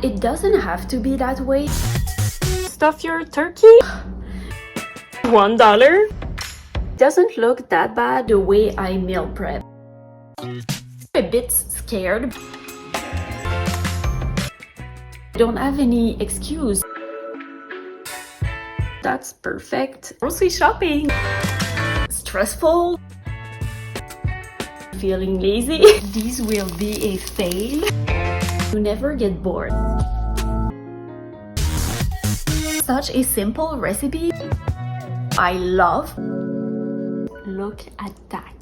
It doesn't have to be that way. Stuff your turkey? $1? Doesn't look that bad the way I meal prep. A bit scared. I don't have any excuse. That's perfect. Grocery shopping. Stressful. Feeling lazy. These will be a fail. You never get bored. Such a simple recipe. I love. Look at that.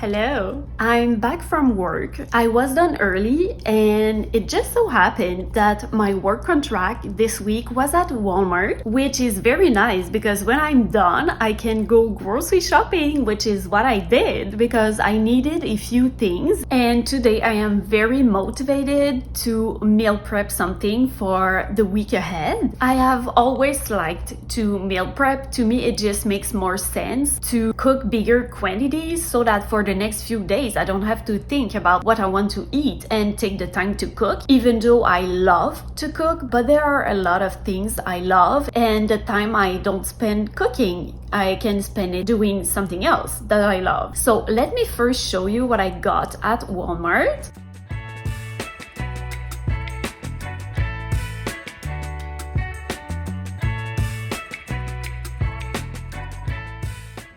Hello. I'm back from work. I was done early, and it just so happened that my work contract this week was at Walmart, which is very nice because when I'm done, I can go grocery shopping, which is what I did because I needed a few things. And today I am very motivated to meal prep something for the week ahead. I have always liked to meal prep. To me, it just makes more sense to cook bigger quantities so that for the next few days I don't have to think about what I want to eat and take the time to cook, even though I love to cook. But there are a lot of things I love, and the time I don't spend cooking, I can spend it doing something else that I love. So let me first show you what I got at Walmart.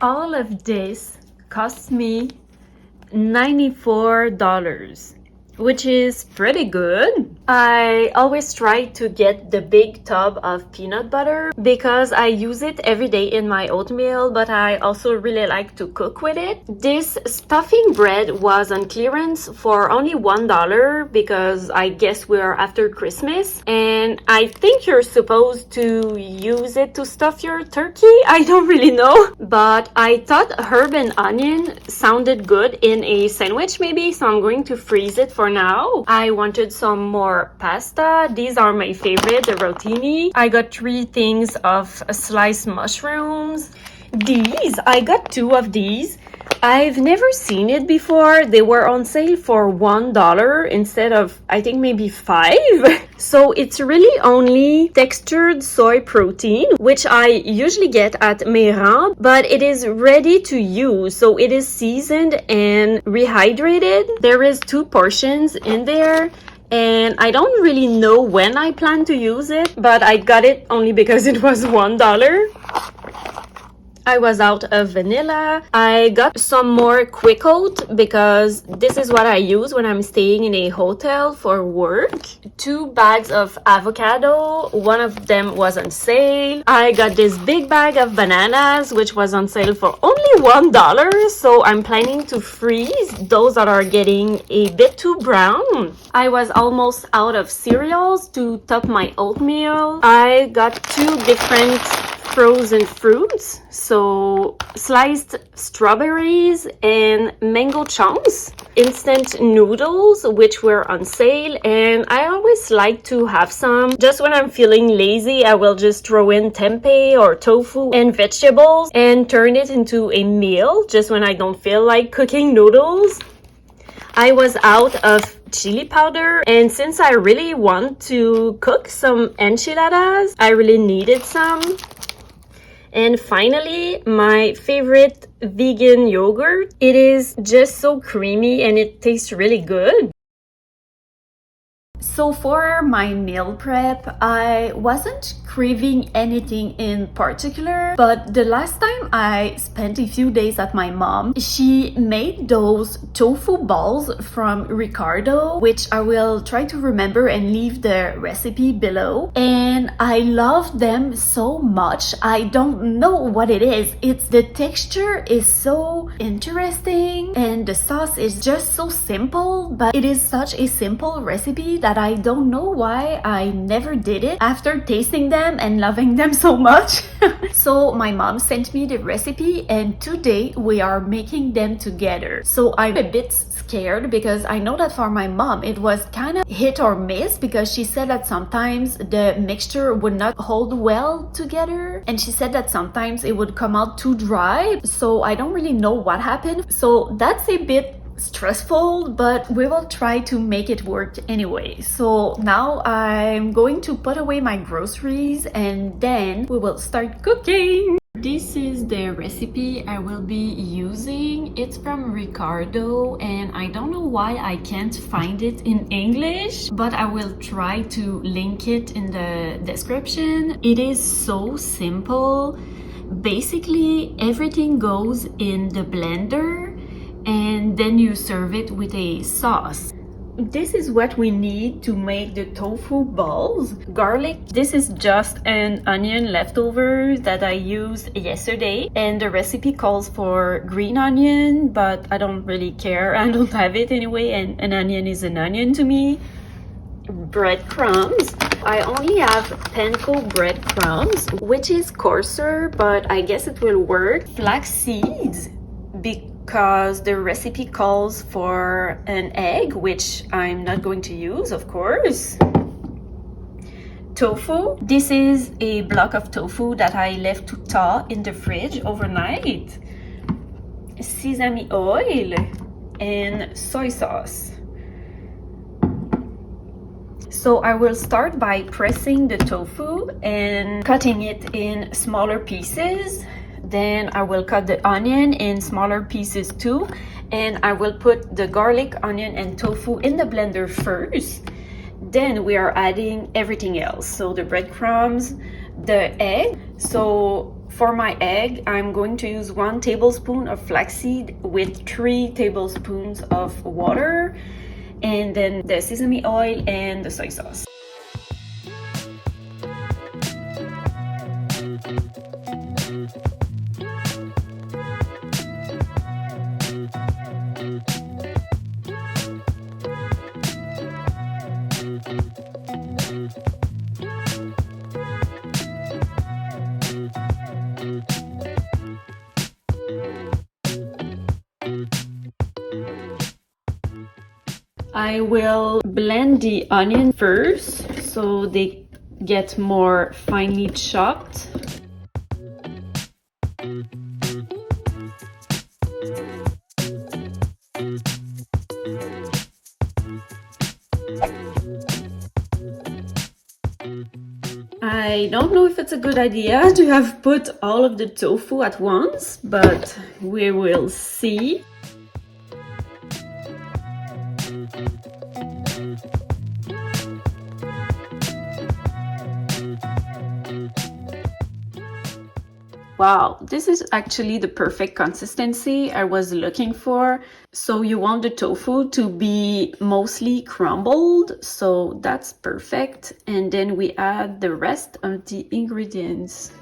All of this cost me $94, which is pretty good. I always try to get the big tub of peanut butter because I use it every day in my oatmeal, but I also really like to cook with it. This stuffing bread was on clearance for only $1 because I guess we're after Christmas, and I think you're supposed to use it to stuff your turkey. I don't really know, but I thought herb and onion sounded good in a sandwich maybe, so I'm going to freeze it for now. I wanted some more pasta. These are my favorite, the rotini. I got 3 things of sliced mushrooms. These, I got 2 of these. I've never seen it before. They were on sale for $1 instead of, I think, maybe 5. So it's really only textured soy protein, which I usually get at Meyran, but it is ready to use. So it is seasoned and rehydrated. There is 2 portions in there, and I don't really know when I plan to use it, but I got it only because it was $1. I was out of vanilla. I got some more quick oat because this is what I use when I'm staying in a hotel for work. 2 bags of avocado. One of them was on sale. I got this big bag of bananas, which was on sale for only $1. So I'm planning to freeze those that are getting a bit too brown. I was almost out of cereals to top my oatmeal. I got 2 different frozen fruits, so sliced strawberries and mango chunks, instant noodles, which were on sale, and I always like to have some. Just when I'm feeling lazy, I will just throw in tempeh or tofu and vegetables and turn it into a meal just when I don't feel like cooking noodles. I was out of chili powder, and since I really want to cook some enchiladas, I really needed some. And finally, my favorite vegan yogurt. It is just so creamy and it tastes really good. So for my meal prep, I wasn't craving anything in particular, but the last time I spent a few days at my mom, she made those tofu balls from Ricardo, which I will try to remember and leave the recipe below. And I love them so much. I don't know what it is. It's the texture is so interesting and the sauce is just so simple, but it is such a simple recipe that I don't know why I never did it after tasting them and loving them so much. So my mom sent me the recipe, and today we are making them together. So I'm a bit scared because I know that for my mom it was kind of hit or miss because she said that sometimes the mixture would not hold well together, and she said that sometimes it would come out too dry. So I don't really know what happened. So that's a bit stressful, but we will try to make it work anyway. So now I'm going to put away my groceries and then we will start cooking. This is the recipe I will be using. It's from Ricardo, and I don't know why I can't find it in English, but I will try to link it in the description. It is so simple. Basically, everything goes in the blender and then you serve it with a sauce. This is what we need to make the tofu balls. Garlic, this is just an onion leftover that I used yesterday, and the recipe calls for green onion, but I don't really care. I don't have it anyway, and an onion is an onion to me. Breadcrumbs. I only have panko breadcrumbs, which is coarser, but I guess it will work. Flax seeds, because the recipe calls for an egg, which I'm not going to use, of course. Tofu. This is a block of tofu that I left to thaw in the fridge overnight. Sesame oil and soy sauce. So I will start by pressing the tofu and cutting it in smaller pieces. Then I will cut the onion in smaller pieces too. And I will put the garlic, onion, and tofu in the blender first. Then we are adding everything else. So the breadcrumbs, the egg. So for my egg, I'm going to use 1 tablespoon of flaxseed with 3 tablespoons of water. And then the sesame oil and the soy sauce. I will blend the onion first so they get more finely chopped. I don't know if it's a good idea to have put all of the tofu at once, but we will see. Wow, this is actually the perfect consistency I was looking for. So you want the tofu to be mostly crumbled, so that's perfect. And then we add the rest of the ingredients.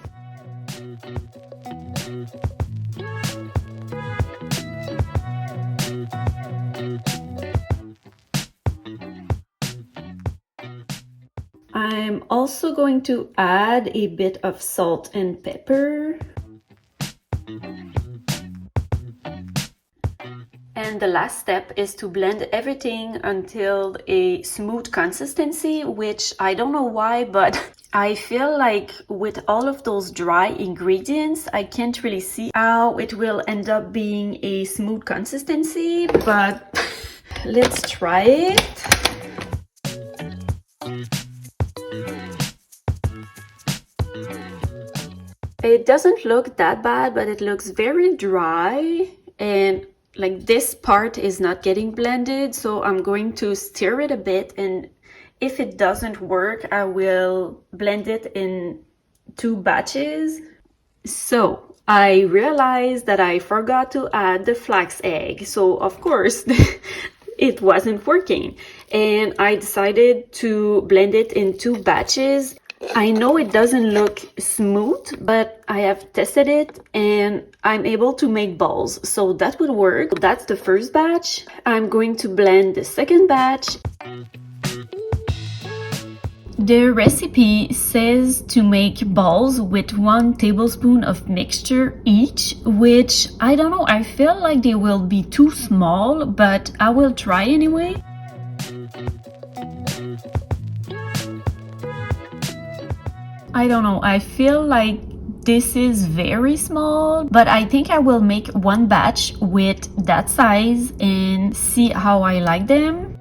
I'm also going to add a bit of salt and pepper. And the last step is to blend everything until a smooth consistency, which I don't know why, but I feel like with all of those dry ingredients, I can't really see how it will end up being a smooth consistency, but let's try it. It doesn't look that bad, but it looks very dry, and like this part is not getting blended, so I'm going to stir it a bit, and if it doesn't work, I will blend it in 2 batches. So I realized that I forgot to add the flax egg, so of course it wasn't working, and I decided to blend it in 2 batches. I know it doesn't look smooth, but I have tested it and I'm able to make balls, so that would work. That's the first batch. I'm going to blend the second batch. The recipe says to make balls with 1 tablespoon of mixture each, which I don't know, I feel like they will be too small, but I will try anyway. I don't know, I feel like this is very small, but I think I will make 1 batch with that size and see how I like them.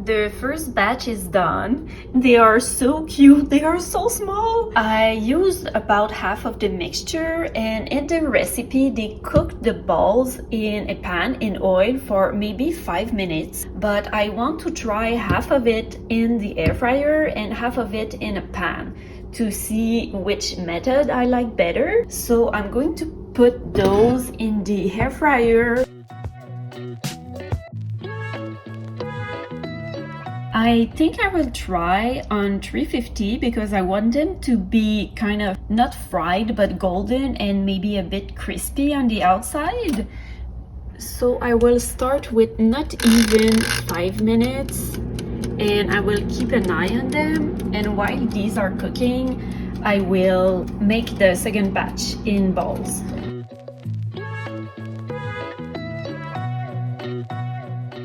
The first batch is done. They are so cute, they are so small. I used about half of the mixture, and in the recipe they cooked the balls in a pan in oil for maybe 5 minutes, but I want to try half of it in the air fryer and half of it in a pan to see which method I like better. So I'm going to put those in the air fryer. I think I will try on 350 because I want them to be kind of not fried but golden and maybe a bit crispy on the outside. So I will start with not even 5 minutes and I will keep an eye on them, and while these are cooking I will make the second batch in bowls.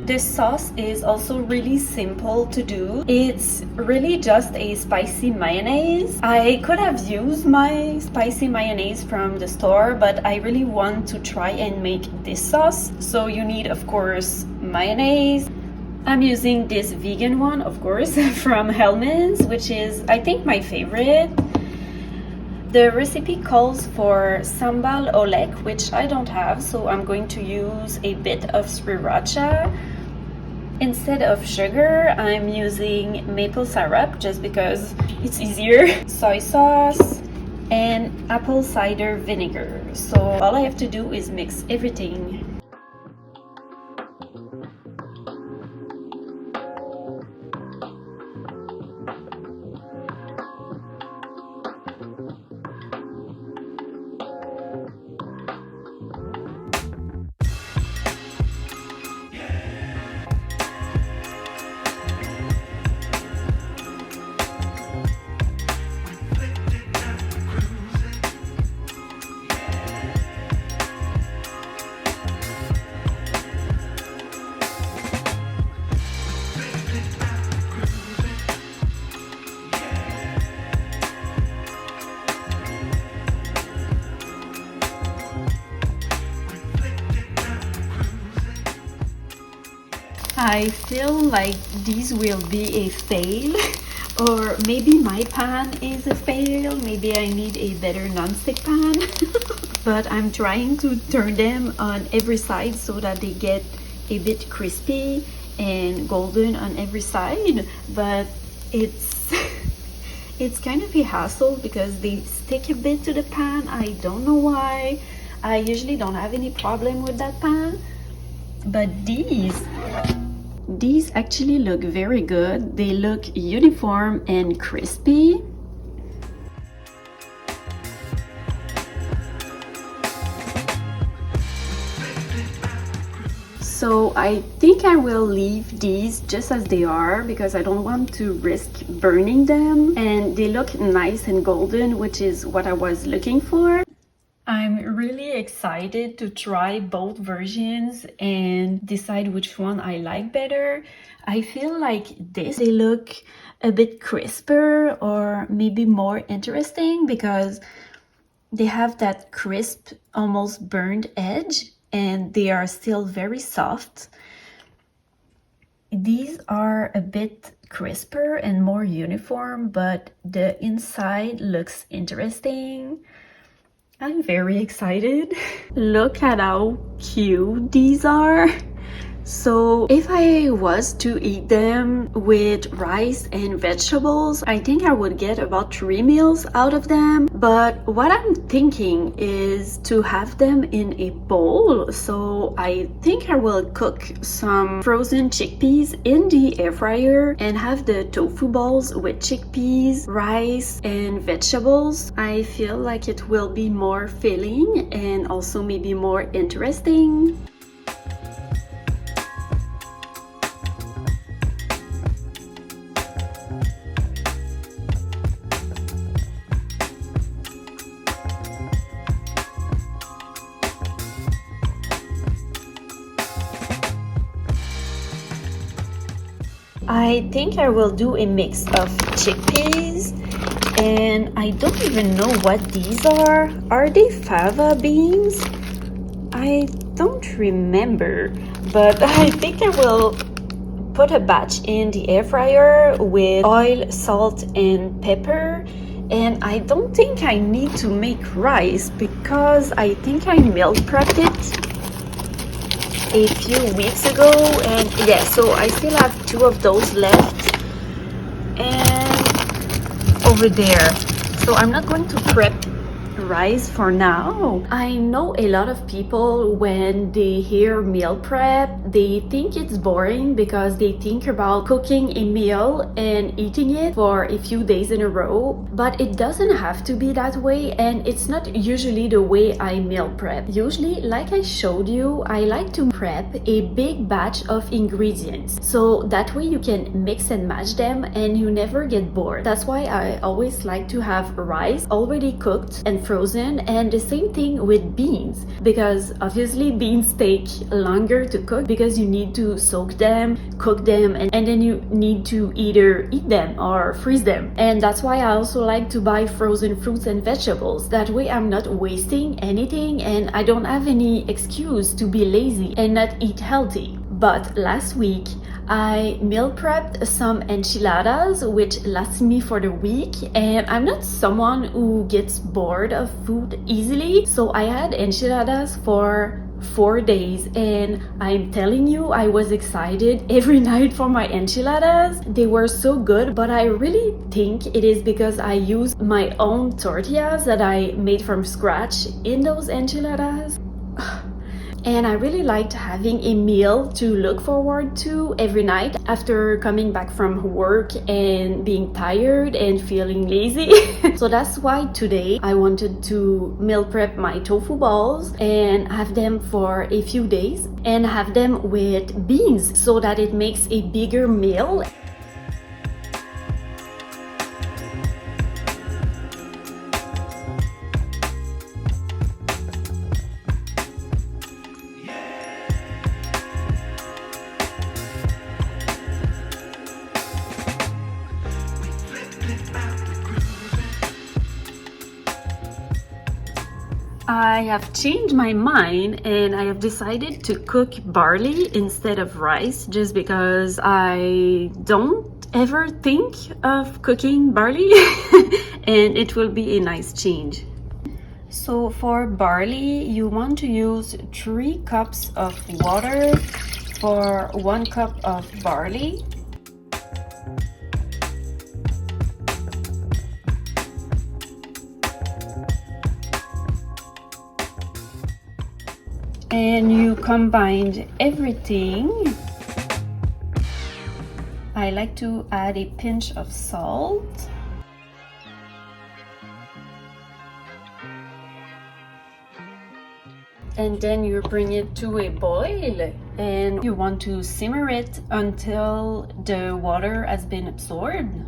This sauce is also really simple to do. It's really just a spicy mayonnaise. I could have used my spicy mayonnaise from the store, but I really want to try and make this sauce. So you need, of course, mayonnaise. I'm using this vegan one, of course, from Hellmann's, which is, I think, my favorite. The recipe calls for sambal olek, which I don't have, so I'm going to use a bit of sriracha. Instead of sugar, I'm using maple syrup just because it's easier. Soy sauce and apple cider vinegar. So all I have to do is mix everything. I feel like these will be a fail, or maybe my pan is a fail. Maybe I need a better non-stick pan. But I'm trying to turn them on every side so that they get a bit crispy and golden on every side. But it's it's kind of a hassle because they stick a bit to the pan. I don't know why. I usually don't have any problem with that pan. But these actually look very good. They look uniform and crispy. So I think I will leave these just as they are because I don't want to risk burning them, and they look nice and golden, which is what I was looking for. I'm really excited to try both versions and decide which one I like better. I feel like they look a bit crisper or maybe more interesting because they have that crisp, almost burned edge, and they are still very soft. These are a bit crisper and more uniform, but the inside looks interesting. I'm very excited. Look at how cute these are. So if I was to eat them with rice and vegetables, I think I would get about 3 meals out of them. But what I'm thinking is to have them in a bowl. So I think I will cook some frozen chickpeas in the air fryer and have the tofu balls with chickpeas, rice, and vegetables. I feel like it will be more filling and also maybe more interesting. I think I will do a mix of chickpeas, and I don't even know what these are. Are they fava beans? I don't remember, but I think I will put a batch in the air fryer with oil, salt, and pepper. And I don't think I need to make rice because I think I meal prepped it a few weeks ago, and yeah, so I still have 2 of those left. And over there, So I'm not going to prep rice for now. I know a lot of people, when they hear meal prep, they think it's boring because they think about cooking a meal and eating it for a few days in a row, but it doesn't have to be that way, and it's not usually the way I meal prep. Usually, like I showed you, I like to prep a big batch of ingredients, so that way you can mix and match them and you never get bored. That's why I always like to have rice already cooked and frozen, and the same thing with beans, because obviously beans take longer to cook because you need to soak them, cook them, and then you need to either eat them or freeze them. And that's why I also like to buy frozen fruits and vegetables. That way I'm not wasting anything and I don't have any excuse to be lazy and not eat healthy. But last week I meal prepped some enchiladas, which lasted me for the week, and I'm not someone who gets bored of food easily, so I had enchiladas for 4 days, and I'm telling you, I was excited every night for my enchiladas. They were so good, but I really think it is because I used my own tortillas that I made from scratch in those enchiladas. And I really liked having a meal to look forward to every night after coming back from work and being tired and feeling lazy. So that's why today I wanted to meal prep my tofu balls and have them for a few days and have them with beans so that it makes a bigger meal. I have changed my mind and I have decided to cook barley instead of rice, just because I don't ever think of cooking barley and it will be a nice change. So for barley, you want to use 3 cups of water for 1 cup of barley. And you combine everything. I like to add a pinch of salt. And then you bring it to a boil and you want to simmer it until the water has been absorbed.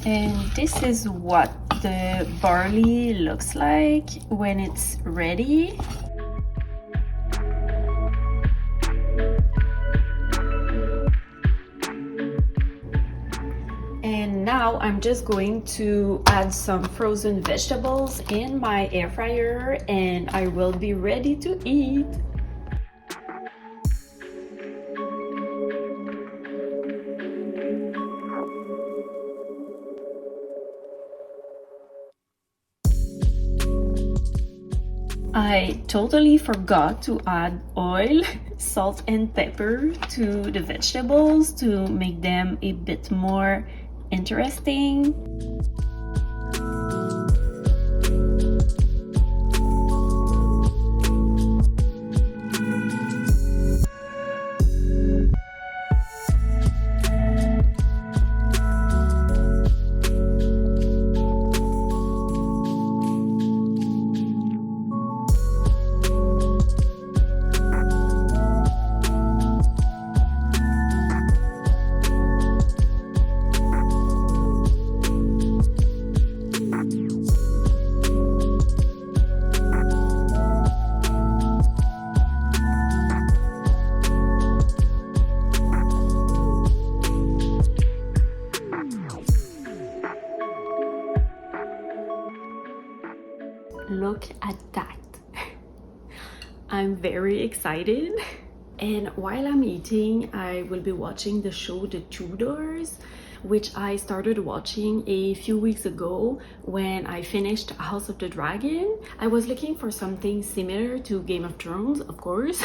And this is what the barley looks like when it's ready. And now I'm just going to add some frozen vegetables in my air fryer and I will be ready to eat. I totally forgot to add oil, salt and pepper to the vegetables to make them a bit more interesting. I'm very excited. And while I'm eating, I will be watching the show The Tudors, which I started watching a few weeks ago when I finished House of the Dragon. I was looking for something similar to Game of Thrones, of course.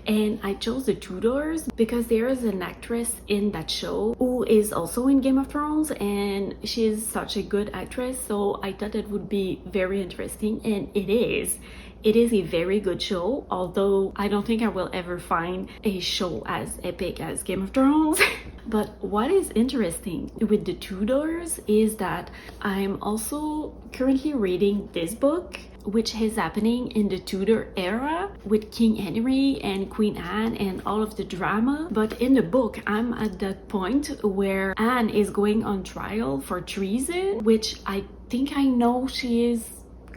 And I chose The Tudors because there is an actress in that show who is also in Game of Thrones, and she's such a good actress, so I thought it would be very interesting, and it is. It is a very good show, although I don't think I will ever find a show as epic as Game of Thrones. But what is interesting with The Tudors is that I'm also currently reading this book, which is happening in the Tudor era with King Henry and Queen Anne and all of the drama. But in the book, I'm at that point where Anne is going on trial for treason, which I think I know she is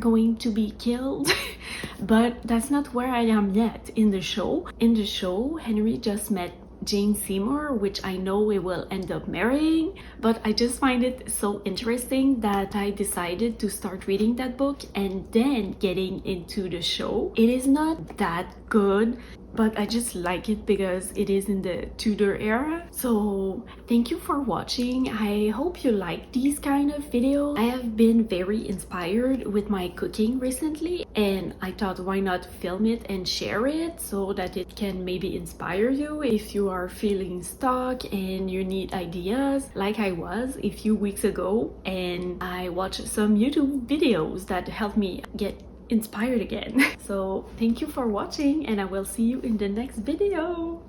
going to be killed. But that's not where I am yet in the show. In the show, Henry just met Jane Seymour, which I know we will end up marrying, but I just find it so interesting that I decided to start reading that book and then getting into the show. It is not that good, but I just like it because it is in the Tudor era. So thank you for watching. I hope you like these kind of videos. I have been very inspired with my cooking recently, and I thought why not film it and share it so that it can maybe inspire you if you are feeling stuck and you need ideas like I was a few weeks ago, and I watched some YouTube videos that helped me get inspired again. So thank you for watching, and I will see you in the next video.